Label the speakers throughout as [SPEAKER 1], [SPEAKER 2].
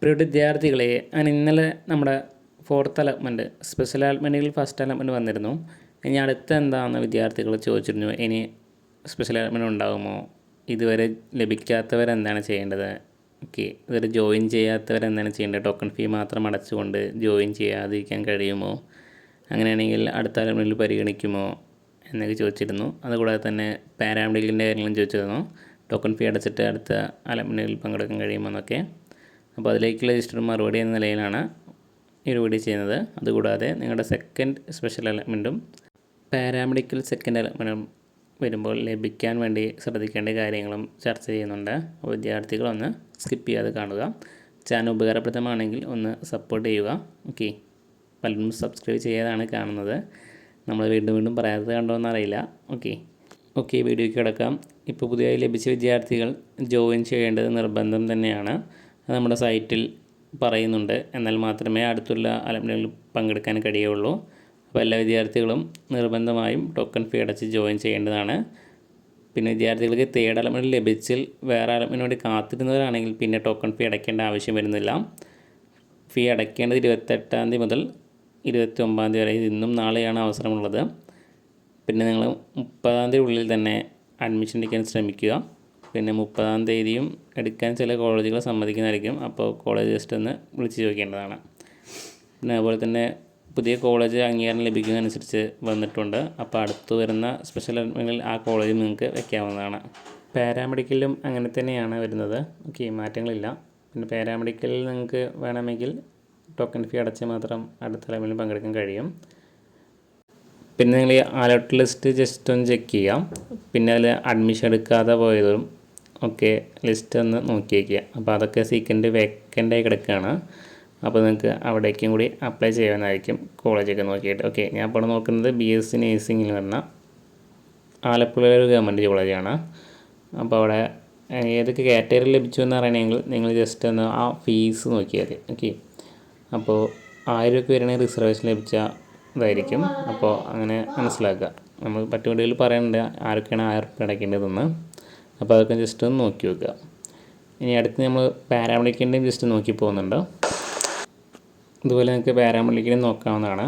[SPEAKER 1] പ്രിയ വിദ്യാർത്ഥികളെ, ഞാൻ ഇന്നലെ നമ്മുടെ ഫോർത്ത് അലോട്ട്മെൻറ്റ് സ്പെഷ്യൽ അലോട്ട്മെൻറ്റിൽ ഫസ്റ്റ് അലോട്ട്മെൻറ്റ് വന്നിരുന്നു. ഇനി അടുത്ത എന്താണെന്ന് വിദ്യാർത്ഥികൾ ചോദിച്ചിരുന്നു. ഇനി സ്പെഷ്യൽ അലോട്ട്മെൻറ്റ് ഉണ്ടാകുമോ, ഇതുവരെ ലഭിക്കാത്തവരെന്താണ് ചെയ്യേണ്ടത്, ഓക്കെ, ഇതുവരെ ജോയിൻ ചെയ്യാത്തവരെന്താണ് ചെയ്യേണ്ടത്, ടോക്കൺ ഫീ മാത്രം അടച്ചുകൊണ്ട് ജോയിൻ ചെയ്യാതിരിക്കാൻ കഴിയുമോ, അങ്ങനെയാണെങ്കിൽ അടുത്ത അലോട്ട്മെൻറ്റിൽ പരിഗണിക്കുമോ എന്നൊക്കെ ചോദിച്ചിരുന്നു. അതുകൂടാതെ തന്നെ പാരാമെഡിക്കലിൻ്റെ കാര്യങ്ങളും ചോദിച്ചിരുന്നു. ടോക്കൺ ഫീ അടച്ചിട്ട് അടുത്ത അലോട്ട്മെൻറ്റിൽ പങ്കെടുക്കാൻ കഴിയുമോ എന്നൊക്കെ. അപ്പോൾ അതിലേക്കുള്ള ജസ്റ്റ് മറുപടി എന്ന നിലയിലാണ് ഈ ഒരു വീഡിയോ ചെയ്യുന്നത്. അതുകൂടാതെ നിങ്ങളുടെ സെക്കൻഡ് സ്പെഷ്യൽ അലോട്ട്മെൻറ്റും പാരാമെഡിക്കൽ സെക്കൻഡ് അലോട്ട്മെൻറ്റും വരുമ്പോൾ ലഭിക്കാൻ വേണ്ടി ശ്രദ്ധിക്കേണ്ട കാര്യങ്ങളും ചർച്ച ചെയ്യുന്നുണ്ട്. അപ്പോൾ വിദ്യാർത്ഥികളൊന്ന് സ്കിപ്പ് ചെയ്യാതെ കാണുക. ചാനൽ ഉപകാരപ്രദമാണെങ്കിൽ ഒന്ന് സപ്പോർട്ട് ചെയ്യുക. ഓക്കെ, പലരും സബ്സ്ക്രൈബ് ചെയ്യാതാണ് കാണുന്നത്. നമ്മൾ വീണ്ടും പറയാത്തത് കണ്ടോയെന്നറിയില്ല. ഓക്കെ, വീഡിയോയ്ക്ക് കിടക്കാം. ഇപ്പോൾ പുതിയതായി ലഭിച്ച വിദ്യാർത്ഥികൾ ജോയിൻ ചെയ്യേണ്ടത് നിർബന്ധം തന്നെയാണ്. അത് നമ്മുടെ സൈറ്റിൽ പറയുന്നുണ്ട്. എന്നാൽ മാത്രമേ അടുത്തുള്ള അലോട്ട്മെൻറ്റിൽ പങ്കെടുക്കാൻ കഴിയുള്ളൂ. അപ്പോൾ എല്ലാ വിദ്യാർത്ഥികളും നിർബന്ധമായും ടോക്കൺ ഫീ അടച്ച് ജോയിൻ ചെയ്യേണ്ടതാണ്. പിന്നെ വിദ്യാർത്ഥികൾക്ക് തേർഡ് അലോട്ട്മെൻറ്റ് ലഭിച്ചിൽ വേറെ അലോട്ട്മെൻറ്റിന് വേണ്ടി കാത്തിരുന്നവരാണെങ്കിൽ പിന്നെ ടോക്കൺ ഫീ അടയ്ക്കേണ്ട ആവശ്യം വരുന്നില്ല. ഫീ അടയ്ക്കേണ്ടത് 28-ാം തീയതി മുതൽ 29-ാം തീയതി വരെ, ഇന്നും നാളെയാണ് അവസരമുള്ളത്. പിന്നെ നിങ്ങൾ 30-ാം തീയതി ഉള്ളിൽ തന്നെ അഡ്മിഷൻ എടുക്കാൻ ശ്രമിക്കുക. പിന്നെ 30-ാം തീയതിയും എടുക്കാൻ ചില കോളേജുകൾ സമ്മതിക്കുന്നതായിരിക്കും. അപ്പോൾ കോളേജ് ജസ്റ്റ് ഒന്ന് വിളിച്ച് ചോദിക്കേണ്ടതാണ്. പിന്നെ അതുപോലെ തന്നെ പുതിയ കോളേജ് അംഗീകാരം ലഭിക്കുന്നതനുസരിച്ച് വന്നിട്ടുണ്ട്. അപ്പോൾ അടുത്ത് വരുന്ന സ്പെഷ്യൽ അലോട്ട്മെൻറ്റിൽ ആ കോളേജ് നിങ്ങൾക്ക് വയ്ക്കാവുന്നതാണ്. പാരാമെഡിക്കലിലും അങ്ങനെ തന്നെയാണ് വരുന്നത്. ഓക്കെ, മാറ്റങ്ങളില്ല. പിന്നെ പാരാമെഡിക്കലിൽ നിങ്ങൾക്ക് വേണമെങ്കിൽ ടോക്കൺ ഫീ അടച്ച് മാത്രം അടുത്ത അലോട്ട്മെൻറ്റിൽ പങ്കെടുക്കാൻ കഴിയും. പിന്നെ നിങ്ങൾ ഈ അലോട്ട് ലിസ്റ്റ് ജസ്റ്റ് ഒന്ന് ചെക്ക് ചെയ്യാം. പിന്നെ അതിൽ അഡ്മിഷൻ എടുക്കാതെ പോയതും ഒക്കെ ലിസ്റ്റ് ഒന്ന് നോക്കി വയ്ക്കുക. അപ്പോൾ അതൊക്കെ സീക്കൻഡ് വേക്കൻ്റായി കിടക്കുകയാണ്. അപ്പോൾ നിങ്ങൾക്ക് അവിടേക്കും കൂടി അപ്ലൈ ചെയ്യാനായിരിക്കും കോളേജൊക്കെ നോക്കിയിട്ട്. ഓക്കെ, ഞാൻ ഇപ്പോൾ നോക്കുന്നത് BSc നേഴ്സിംഗിൽ വരുന്ന ആലപ്പുഴയിലെ ഒരു ഗവൺമെൻറ് കോളേജാണ്. അപ്പോൾ അവിടെ ഏതൊക്കെ കാറ്റഗറി ലഭിച്ചു എന്ന് അറിയണമെങ്കിൽ നിങ്ങൾ ജസ്റ്റ് ഒന്ന് ആ ഫീസ് നോക്കിയാൽ മതി. ഓക്കെ, അപ്പോൾ 1000 രൂപ വരെയാണെങ്കിൽ റിസർവേഷൻ ലഭിച്ച ഇതായിരിക്കും. അപ്പോൾ അങ്ങനെ മനസ്സിലാക്കുക. നമ്മൾ മറ്റു വീഡിയോയിൽ പറയുന്നുണ്ട് ആരൊക്കെയാണ് 1000 രൂപ അടയ്ക്കേണ്ടതെന്ന്. അപ്പോൾ അതൊക്കെ ജസ്റ്റ് ഒന്ന് നോക്കി വെക്കുക. ഇനി അടുത്ത് നമ്മൾ പാരാമെഡിക്കലിൻ്റെയും ജസ്റ്റ് നോക്കി പോകുന്നുണ്ട്. ഇതുപോലെ നിങ്ങൾക്ക് പാരാമെഡിക്കലും നോക്കാവുന്നതാണ്.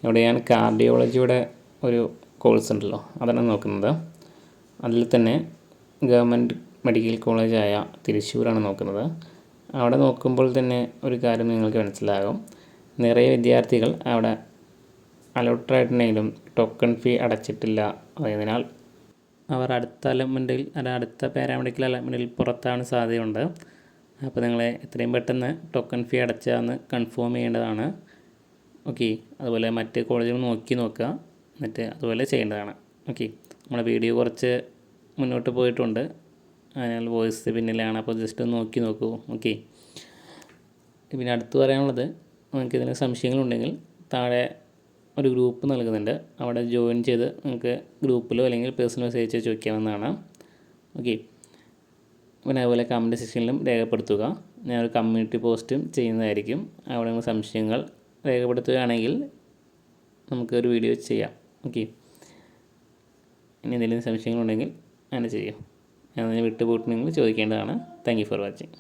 [SPEAKER 1] ഇവിടെ ഞാൻ കാർഡിയോളജിയുടെ ഒരു കോഴ്സ് ഉണ്ടല്ലോ, അതാണ് നോക്കുന്നത്. അതിൽ തന്നെ ഗവൺമെൻറ് മെഡിക്കൽ കോളേജായ തൃശ്ശൂരാണ് നോക്കുന്നത്. അവിടെ നോക്കുമ്പോൾ തന്നെ ഒരു കാര്യം നിങ്ങൾക്ക് മനസ്സിലാകും. നിറയെ വിദ്യാർത്ഥികൾ അവിടെ അലോട്ടായിട്ടുണ്ടെങ്കിലും ടോക്കൺ ഫീ അടച്ചിട്ടില്ല. അതിനാൽ അവർ അടുത്ത അലോട്ട്മെൻറ്റിൽ അടുത്ത പാരാമെഡിക്കൽ അലോട്ട്മെൻറ്റിൽ പുറത്താവാൻ സാധ്യതയുണ്ട്. അപ്പോൾ നിങ്ങളെ എത്രയും പെട്ടെന്ന് ടോക്കൺ ഫീ അടച്ചാന്ന് കൺഫേം ചെയ്യേണ്ടതാണ്. ഓക്കെ, അതുപോലെ മറ്റ് കോളേജുകൾ നോക്കുക, എന്നിട്ട് അതുപോലെ ചെയ്യേണ്ടതാണ്. ഓക്കെ, നമ്മുടെ വീഡിയോ കുറച്ച് മുന്നോട്ട് പോയിട്ടുണ്ട്, അതിനാൽ വോയിസ് പിന്നിലാണ്. അപ്പോൾ ജസ്റ്റ് നോക്കി നോക്കൂ. ഓക്കെ, പിന്നെ അടുത്ത് പറയാനുള്ളത്, നിങ്ങൾക്ക് ഇതിന് സംശയങ്ങളുണ്ടെങ്കിൽ താഴെ ഒരു ഗ്രൂപ്പ് നൽകുന്നുണ്ട്. അവിടെ ജോയിൻ ചെയ്ത് നിങ്ങൾക്ക് ഗ്രൂപ്പിലോ അല്ലെങ്കിൽ പേഴ്സണൽ മെസ്സേജ് ചോദിക്കാവുന്നതാണ്. ഓക്കെ, പിന്നെ അതുപോലെ കമൻറ്റ് സെക്ഷനിലും രേഖപ്പെടുത്തുക. ഞാനൊരു കമ്മ്യൂണിറ്റി പോസ്റ്റും ചെയ്യുന്നതായിരിക്കും. അവിടെ നിങ്ങൾ സംശയങ്ങൾ രേഖപ്പെടുത്തുകയാണെങ്കിൽ നമുക്കൊരു വീഡിയോ ചെയ്യാം. ഓക്കെ, ഇനി എന്തെങ്കിലും സംശയങ്ങളുണ്ടെങ്കിൽ അങ്ങനെ ചെയ്യാം. ഞാൻ വിട്ടുപോയിട്ടുണ്ടെങ്കിൽ ചോദിക്കേണ്ടതാണ്. Thank you for watching.